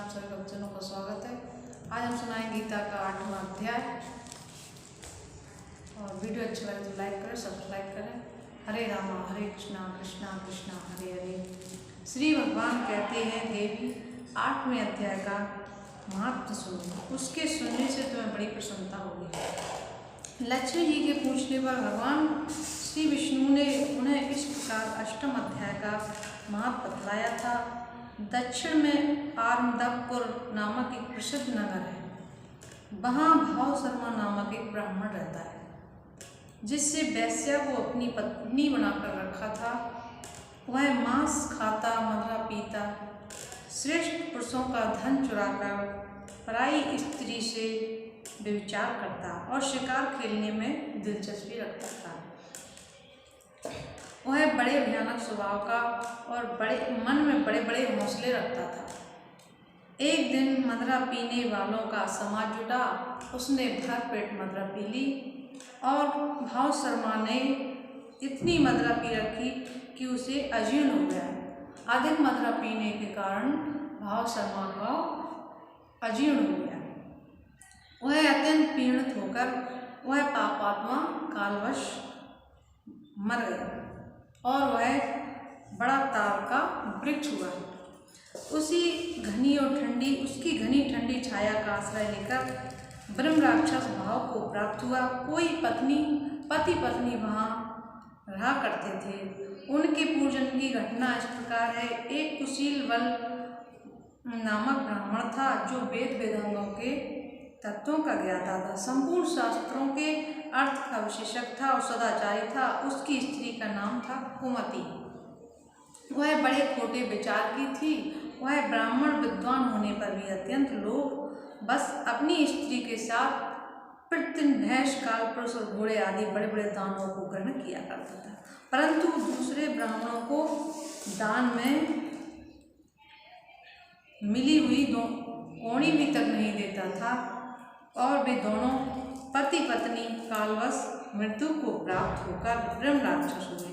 आप सभी भक्तजनों का स्वागत है। आज हम सुनाएंगे गीता का 8वां अध्याय। और वीडियो अच्छा लगे तो लाइक करें, सब्सक्राइब करें। हरे रामा हरे कृष्णा कृष्णा कृष्णा हरे हरे। श्री भगवान कहते हैं, देवी 8वें अध्याय का महत्व सुनो, उसके सुनने से तुम्हें बड़ी प्रसन्नता होगी। लक्ष्मी जी के पूछने पर भगवान श्री विष्णु ने उन्हें इस प्रकार 8वें अध्याय का महत्व बतलाया था। दक्षिण में आरमदपुर नामक एक प्रसिद्ध नगर है। वहाँ भाव शर्मा नामक एक ब्राह्मण रहता है, जिससे वैश्या को अपनी पत्नी बनाकर रखा था। वह मांस खाता, मदिरा पीता, श्रेष्ठ पुरुषों का धन चुराकर पराई स्त्री से व्यभिचार करता और शिकार खेलने में दिलचस्पी रखता था। वह बड़े भयानक स्वभाव का और मन में बड़े बड़े हौसले रखता था। एक दिन मदिरा पीने वालों का समाज जुटा। उसने भर पेट मदिरा पी ली और भाव शर्मा ने इतनी मदिरा पी रखी कि उसे अजीर्ण हो गया। अधिक मदिरा पीने के कारण भाव शर्मा का अजीर्ण हो गया। वह अत्यंत पीड़ित होकर वह पापात्मा कालवश मर गया और वह बड़ा ताल का वृक्ष हुआ। उसकी घनी ठंडी छाया का आश्रय लेकर ब्रह्म राक्षस भाव को प्राप्त हुआ। कोई पति पत्नी वहाँ रहा करते थे। उनके पूजन की घटना इस प्रकार है। एक कुशील बल नामक ब्राह्मण था, जो वेदांगों के तत्वों का ज्ञाता था, संपूर्ण शास्त्रों के अर्थ का विशेषज्ञ था और सदाचारी था। उसकी स्त्री का नाम था कुमति। वह बड़े खोटे विचार की थी। वह ब्राह्मण विद्वान होने पर भी अत्यंत लोभ बस अपनी स्त्री के साथ प्रतिदिन भैंस, कालपुरुष और घोड़े आदि बड़े बड़े दानों को ग्रहण किया करता था, परंतु दूसरे ब्राह्मणों को दान में मिली हुई कौड़ी भी तक नहीं देता था। और वे दोनों पति पत्नी कालवश मृत्यु को प्राप्त होकर ब्रह्म राक्षस हुए।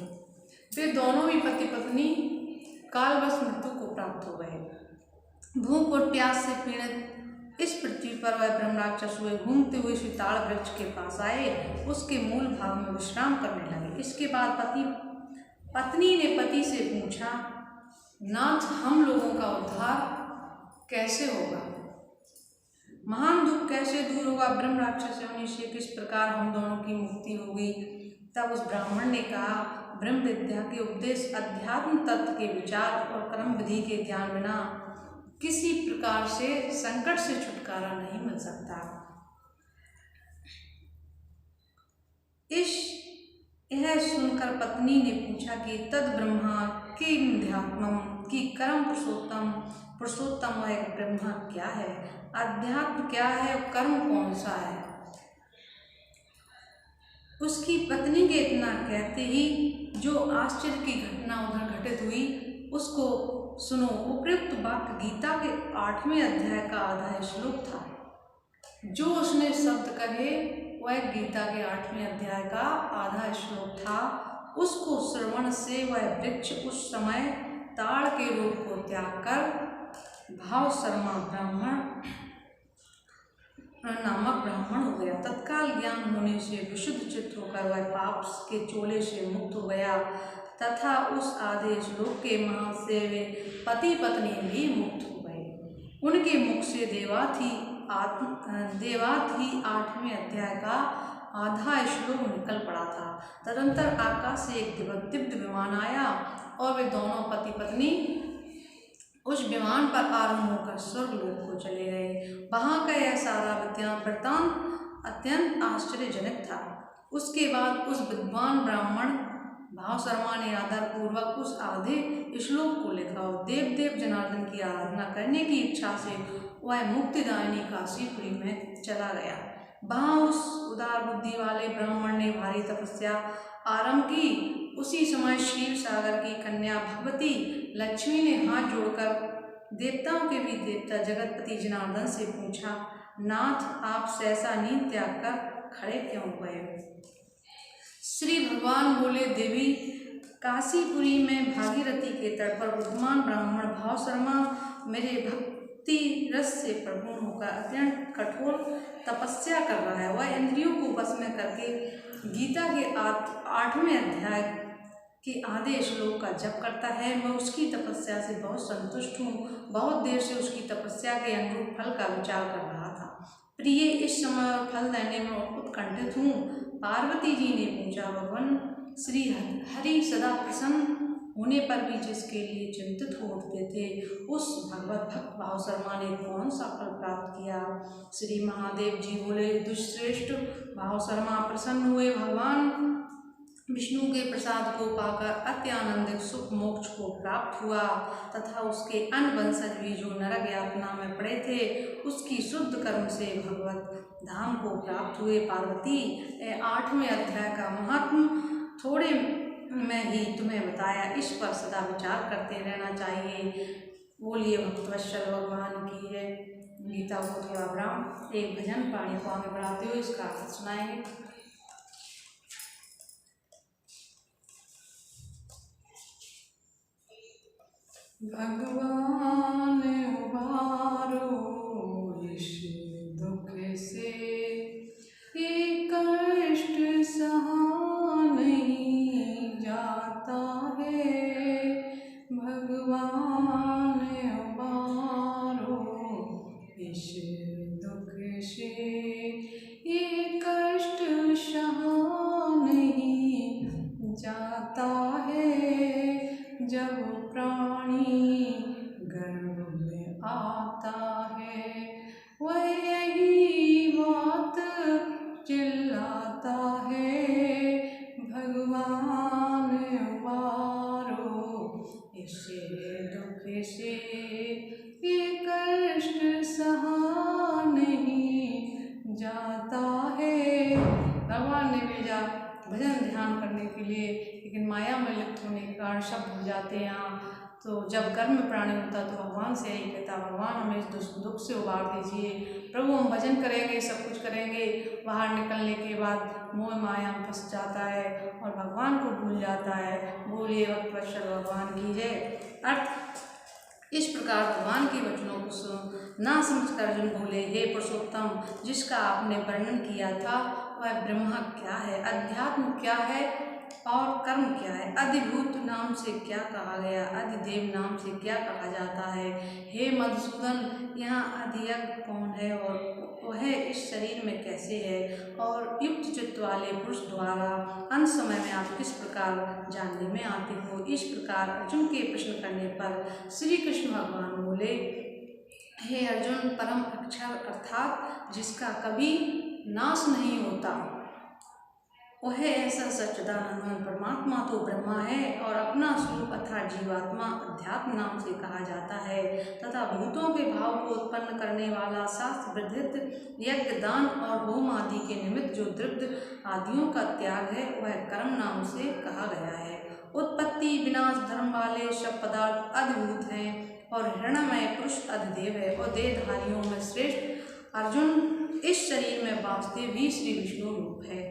वे दोनों भी पति पत्नी कालवश मृत्यु को प्राप्त हो गए। भूख और प्यास से पीड़ित इस पृथ्वी पर वह ब्रह्म राक्षस हुए। घूमते हुए सिताड़ वृक्ष के पास आए, उसके मूल भाग में विश्राम करने लगे। इसके बाद पत्नी ने पति से पूछा, नाथ, हम लोगों का उद्धार कैसे होगा? महान दुख कैसे दूर होगा? ब्रह्म राक्षस होने से किस प्रकार हम दोनों की मुक्ति होगी? तब उस ब्राह्मण ने कहा, ब्रह्म विद्या के उपदेश, अध्यात्म तत्व के विचार और कर्म विधि के ज्ञान बिना किसी प्रकार से संकट से छुटकारा नहीं मिल सकता। यह सुनकर पत्नी ने पूछा कि तद ब्रह्मा किम ध्यात्मम, की कर्म पुरुषोत्तम वह ब्रह्मा क्या है, अध्यात्म क्या है और कर्म कौन सा है? उसकी पत्नी के इतना कहते ही जो आश्चर्य की घटना उधर घटित हुई उसको सुनो। उपयुक्त वाक्य गीता के 8वें अध्याय का आधा श्लोक था। जो उसने शब्द कहे वह गीता के 8वें अध्याय का आधा श्लोक था। उसको श्रवण से वह वृक्ष उस समय ताड़ के रूप को त्याग कर भाव शर्मा नामक ब्राह्मण हो गया। तत्काल ज्ञान होने से विशुद्ध चित्त होकर वह पाप के चोले से मुक्त हो गया तथा उस आधे श्लोक के महा से वे पति पत्नी भी मुक्त हो गए। उनके मुख से देवात ही 8वें अध्याय का आधा श्लोक निकल पड़ा था। तदंतर आकाश से एक दिव्य विमान आया और वे दोनों पति पत्नी उस विमान पर आरूढ़ होकर स्वर्गलोक को चले गए। वहाँ का यह सारा वृत्तांत अत्यंत आश्चर्यजनक था। उसके बाद उस विद्वान ब्राह्मण भाव शर्मा ने आदर पूर्वक उस आधे श्लोक को लिखा और देव जनार्दन की आराधना करने की इच्छा से वह मुक्तिदायिनी काशीपुरी में चला गया। वहाँ उस उदार बुद्धि वाले ब्राह्मण ने भारी तपस्या आरंभ की। उसी समय क्षीर सागर की कन्या भगवती लक्ष्मी ने हाथ जोड़कर देवताओं के भी देवता जगतपति जनार्दन से पूछा, नाथ, आप सहसा नींद त्याग कर खड़े क्यों हुए? श्री भगवान बोले, देवी, काशीपुरी में भागीरथी के तट पर बुद्धिमान ब्राह्मण भाव शर्मा मेरे युक्ति रस से प्रपूर्ण होकर अत्यंत कठोर तपस्या कर रहा है। वह इंद्रियों को बस में करके गीता के 8वें अध्याय के आधे श्लोक का जप करता है। मैं उसकी तपस्या से बहुत संतुष्ट हूँ। बहुत देर से उसकी तपस्या के अनुरूप फल का विचार कर रहा था। प्रिय, इस समय फल देने में उत्कंठित हूँ। पार्वती जी ने पूछा, भगवान श्री हरि सदा प्रसन्न होने पर भी जिसके लिए चिंतित हो उठते थे, उस भगवत भक्त भाव शर्मा ने कौन सा फल प्राप्त किया? श्री महादेव जी बोले, दुष्श्रेष्ठ भाव शर्मा प्रसन्न हुए। भगवान विष्णु के प्रसाद को पाकर अत्यानंदित सुख मोक्ष को प्राप्त हुआ तथा उसके अन्य वंशज भी जो नरक यातना में पड़े थे, उसकी शुद्ध कर्म से भगवत धाम को प्राप्त हुए। पार्वती, 8वें अध्याय का महत्व थोड़े मैं ही तुम्हें बताया, इस पर सदा विचार करते रहना चाहिए। बोलिए भक्तवत्सल भगवान की जय। गीता को थोड़ा विराम, एक भजन पानी को आगे बढ़ाते हुए इसका अर्थ सुनाएंगे। भगवान उबारो इस दुख से, ये कष्ट सहा नहीं जाता है। भगवान उबारो इस दुख से, ये कष्ट सहा नहीं जाता है। जब प्राणी गर्भ में आता है, वह यही बात चिल्लाता है। भगवान उबारो इस दुख से, ये कष्ट सहा नहीं जाता है। भगवान ने भेजा भजन ध्यान करने के लिए, लेकिन माया में लिप्त होने के कारण शब्द हो जाते हैं। तो जब कर्म प्राणी होता तो भगवान से यही कहता, भगवान हमें इस दुख से उबार दीजिए। प्रभु, हम भजन करेंगे, सब कुछ करेंगे, बाहर निकलने के बाद मोह माया में फंस जाता है और भगवान को भूल जाता है। बोलिए भक्तवत्सल भगवान की जय। अर्थ, इस प्रकार भगवान के वचनों को सुन ना समझकर अर्जुन बोले, हे पुरुषोत्तम, जिसका आपने वर्णन किया था वह ब्रह्मा क्या है, अध्यात्म क्या है और कर्म क्या है? अधिभूत नाम से क्या कहा गया, अधिदेव नाम से क्या कहा जाता है? हे मधुसूदन, यहाँ अधियज्ञ कौन है और वह इस शरीर में कैसे है? और युक्त चित्त वाले पुरुष द्वारा अंत समय में आप किस प्रकार जानने में आते हो? इस प्रकार अर्जुन के प्रश्न करने पर श्री कृष्ण भगवान बोले, हे अर्जुन, परम अक्षर अर्थात जिसका कभी नाश नहीं होता, वह ऐसा सच्चिदानंद परमात्मा तो ब्रह्मा है और अपना स्वरूप अर्थात जीवात्मा अध्यात्म नाम से कहा जाता है तथा भूतों के भाव को उत्पन्न करने वाला शास्त्र विधित यज्ञ दान और होम आदि के निमित्त जो तृप्त आदियों का त्याग है वह कर्म नाम से कहा गया है। उत्पत्ति विनाश धर्म वाले सब पदार्थ अधिभूत हैं और हिरणमय पुरुष अधिदेव है और देहधारियों में श्रेष्ठ अर्जुन इस शरीर में वासुदेव भी श्री विष्णु रूप है।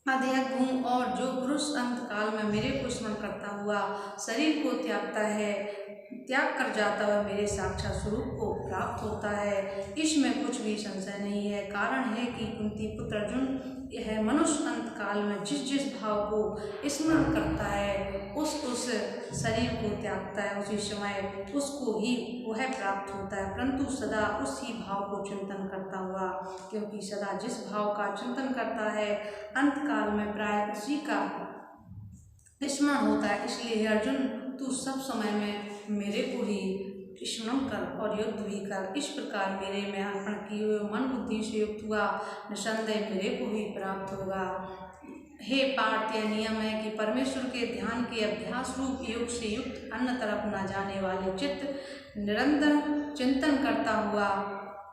अधियज्ञ हूँ और जो पुरुष अंत काल में मेरे को स्मरण करता हुआ शरीर को त्यागता है, त्याग कर जाता हुआ मेरे साक्षात स्वरूप को प्राप्त होता है, इसमें कुछ भी संशय नहीं है। कारण है कि कुंती पुत्र अर्जुन यह मनुष्य अंत काल में जिस जिस भाव को स्मरण करता है उस शरीर को त्यागता है, उसी समय उसको ही वह प्राप्त होता है, परंतु सदा उसी भाव को चिंतन करता हुआ, क्योंकि सदा जिस भाव का चिंतन करता है अंत काल में प्राय उसी का स्मरण होता है। इसलिए अर्जुन, तू सब समय में मेरे को ही स्मरण कर और युद्ध भी कर। इस प्रकार मेरे में अर्पण किए हुए मन बुद्धि से युक्त हुआ निसंदेह मेरे को ही प्राप्त होगा। हे पार्थ, यह नियम है कि परमेश्वर के ध्यान के अभ्यास रूप योग से युक्त अन्य तरफ न जाने वाले चित्त निरंतर चिंतन करता हुआ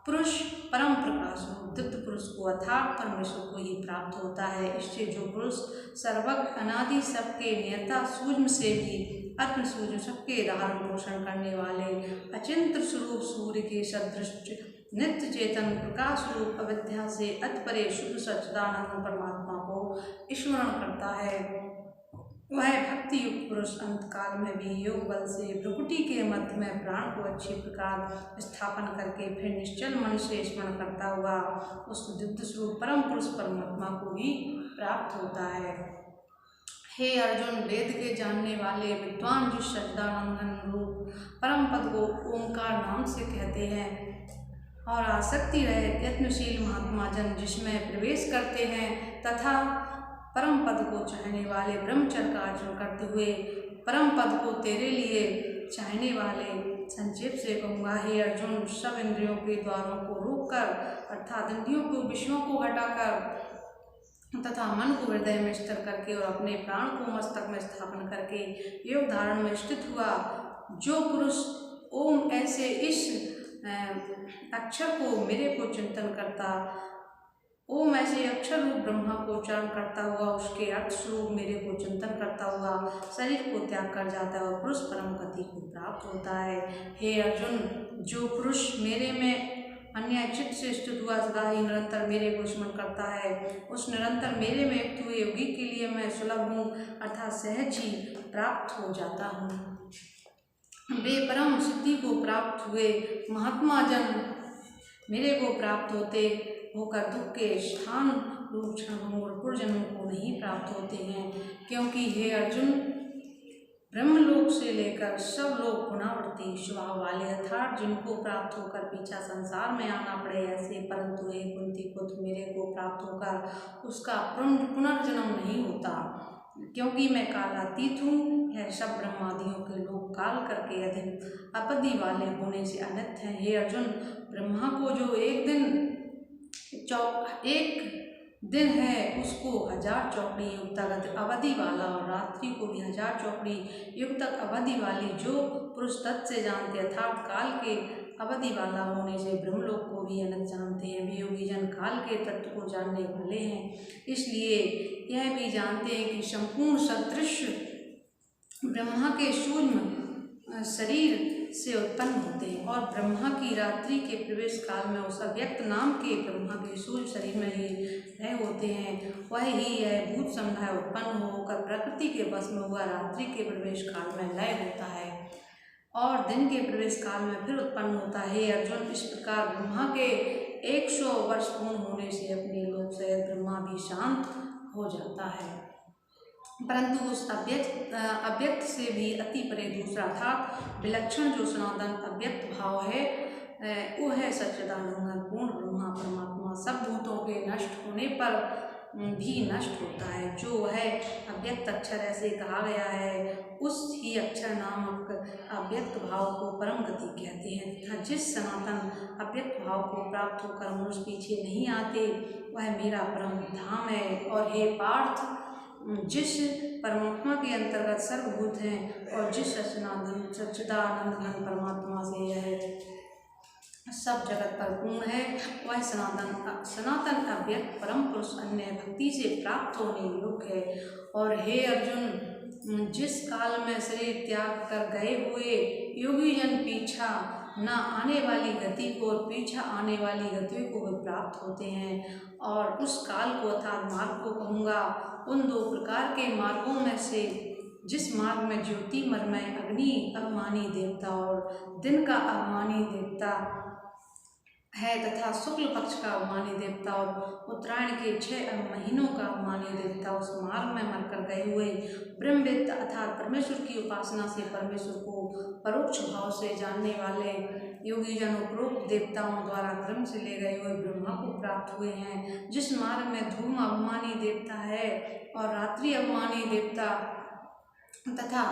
पुरुष परम प्रकाश दीप्त पुरुष को अर्थात परमेश्वर को ही प्राप्त होता है। इससे जो पुरुष सर्वज्ञ अनादि सबके नियता सूक्ष्म से भी अत्म सूक्ष्म सबके धारण पोषण करने वाले अचिंत्य स्वरूप सूर्य के सदृश नित्य चेतन प्रकाश रूप अविद्या से अतिपरे शुद्ध सच्चिदानंद परमात्मा को स्मरण करता है, वह भक्ति युक्त पुरुष अंत काल में भी योग बल से भ्रुकुटी के मध्य में प्राण को अच्छी प्रकार स्थापन करके फिर निश्चल मन से स्मरण करता हुआ उस दिव्य स्वरूप परम पुरुष परमात्मा को भी प्राप्त होता है। हे अर्जुन, वेद के जानने वाले विद्वान जिस सच्चिदानंद रूप परम पद को ओंकार नाम से कहते हैं और आसक्ति रहित यत्नशील महात्मा जन जिसमें प्रवेश करते हैं तथा परम पद को चाहने वाले ब्रह्मचर्य का आचरण करते हुए परम पद को तेरे लिए चाहने वाले, संक्षेप से कहूँगा हे अर्जुन, सब इंद्रियों के द्वारों को रोककर अर्थात इंद्रियों को विषयों को हटाकर तथा मन को हृदय में स्थिर करके और अपने प्राण को मस्तक में स्थापन करके योग धारण में स्थित हुआ जो पुरुष ओम ऐसे इस अक्षर को मेरे को चिंतन करता, ओम ऐसे अक्षर रूप ब्रह्मा को उच्चारण करता हुआ उसके अर्थ स्वरूप मेरे को चिंतन करता हुआ शरीर को त्याग कर जाता है और पुरुष परम गति को प्राप्त होता है। हे अर्जुन, जो पुरुष मेरे में अन्य चित्त से स्थित हुआ सदा ही निरंतर मेरे को स्मरण करता है उस निरंतर मेरे में युक्त हुए योगी के लिए मैं सुलभ हूँ अर्थात सहज ही प्राप्त हो जाता हूँ। वे परम सिद्धि को प्राप्त हुए महात्मा जन मेरे को प्राप्त होते होकर दुख के स्थान रूप क्षणभंगुर पुरजन्म को नहीं प्राप्त होते हैं, क्योंकि हे अर्जुन, ब्रह्मलोक से लेकर सब लोग पुनरावृत्ति स्वभाव वाले अर्थात जिनको प्राप्त होकर पीछा संसार में आना पड़े ऐसे, परंतु हे कुंती पुत्र, मेरे को प्राप्त होकर उसका पुनर्जन्म नहीं होता, क्योंकि मैं कालातीत हूँ। यह सब ब्रह्मादियों के लोग काल करके अधिक आपत्ति वाले होने से अनित्य हैं। हे अर्जुन, ब्रह्मा को जो एक दिन है उसको 1000 चौकड़ी युग तक अवधि वाला और रात्रि को भी 1000 चौकड़ी युग तक अवधि वाली जो पुरुष तत्व से जानते अर्थात काल के अवधि वाला होने से ब्रह्मलोक को भी अनंत जानते हैं। वे योगी जन काल के तत्व को जानने वाले हैं, इसलिए यह भी जानते हैं कि संपूर्ण सदृश ब्रह्मा के सूक्ष्म शरीर से उत्पन्न होते हैं और ब्रह्मा की रात्रि के प्रवेश काल में उस अव्यक्त नाम के ब्रह्मा के सूक्ष्म शरीर में ही रहे होते हैं। वह ही यह भूत समुदाय उत्पन्न होकर प्रकृति के वश में हुआ रात्रि के प्रवेश काल में लय होता है और दिन के प्रवेश काल में फिर उत्पन्न होता है। हे अर्जुन, इस प्रकार ब्रह्मा के 100 वर्ष पूर्ण होने से अपने लोक से ब्रह्मा भी शांत हो जाता है, परंतु उस अव्यक्त से भी अति परे दूसरा अर्थात विलक्षण जो सनातन अव्यक्त भाव है वो है सच्चिदानंद पूर्ण ब्रह्मा परमात्मा। सब भूतों के नष्ट होने पर भी नष्ट होता है, जो है अव्यक्त अक्षर ऐसे कहा गया है। उस ही अक्षर नामक अव्यक्त भाव को परम गति कहते हैं तथा जिस सनातन अव्यक्त भाव को प्राप्त होकर मनुष्य पीछे नहीं आते वह मेरा परम धाम है। और हे पार्थ, जिस परमात्मा के अंतर्गत सर्वभूत हैं और जिस सच्चिदानंद घन परमात्मा से यह सब जगत पर पूर्ण है वह सनातन अव्यक्त परम पुरुष अन्य भक्ति से प्राप्त होने योग्य है। और हे अर्जुन, जिस काल में शरीर त्याग कर गए हुए योगी जन पीछा न आने वाली गति को और पीछा आने वाली गति को भी प्राप्त होते हैं और उस काल को अर्थात मार्ग को कहूँगा। उन 2 प्रकार के मार्गों में से जिस मार्ग में ज्योतिमय अग्नि अभिमानी देवता और दिन का अभिमानी देवता है तथा शुक्ल पक्ष का अभिमानी देवता और उत्तरायण के 6 महीनों का अभिमानी देवता, उस मार्ग में मरकर गए हुए ब्रह्मविद अर्थात परमेश्वर की उपासना से परमेश्वर को परोक्ष भाव से जानने वाले योगी जन उपरोक्त देवताओं द्वारा क्रम से ले गए हुए ब्रह्मा को प्राप्त हुए हैं। जिस मार्ग में धूम अभिमानी देवता है और रात्रि अभिमानी देवता तथा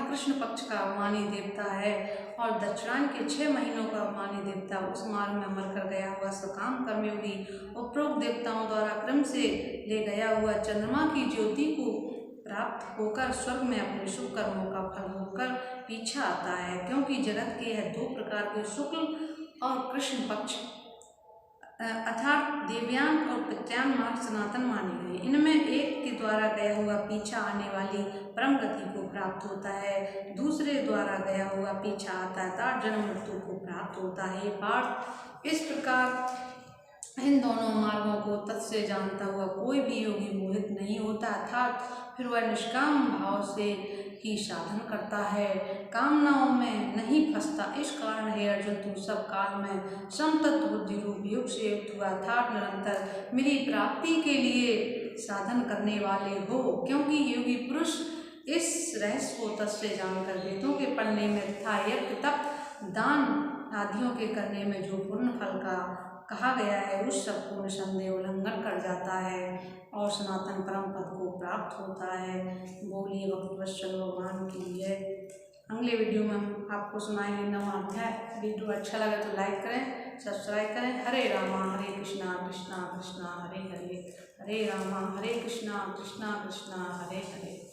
कृष्ण पक्ष का अभिमानी देवता है और दक्षिणायन के 6 महीनों का अभिमानी देवता, उस मार्ग में मरकर गया हुआ सकाम कर्मयोगी उपरोक्त देवताओं द्वारा क्रम से ले गया हुआ चंद्रमा की ज्योति को प्राप्त होकर स्वर्ग में अपने शुभ कर्मों का फल होकर पीछा आता है, क्योंकि जगत के यह 2 प्रकार के शुक्ल और कृष्ण पक्ष अर्थात देवयान और पितृयान मार्ग सनातन माने गए। इनमें एक के द्वारा गया हुआ पीछा आने वाली परम गति को प्राप्त होता है, दूसरे द्वारा गया हुआ पीछा आता है अर्थात जन्म मृत्यु को प्राप्त होता है। पार्थ, इस प्रकार इन दोनों मार्गों को तत् से जानता हुआ कोई भी योगी मोहित नहीं होता, अर्थात फिर वह निष्काम भाव से ही साधन करता है, कामनाओं में नहीं फंसता। इस कारण हे अर्जुन, तुम सब काल में समतत्व बुद्धि रूप योग से युक्त हुआ, अर्थात निरंतर मेरी प्राप्ति के लिए साधन करने वाले हो। क्योंकि योगी पुरुष इस रहस्य को तत् से जानकर वेदों के पढ़ने में तथा यज्ञ तप दान आदियों के करने में जो पूर्ण फल का कहा गया है, उस सबको निसंदेह उल्लंघन कर जाता है और सनातन परम पद को प्राप्त होता है। बोलिए भक्तवत्सल भगवान की जय। अगले वीडियो में हम आपको सुनाएंगे 9वां अध्याय। वीडियो अच्छा लगे तो लाइक करें, सब्सक्राइब करें। हरे रामा हरे कृष्णा कृष्णा कृष्णा हरे हरे, हरे रामा हरे कृष्णा कृष्णा कृष्णा हरे हरे।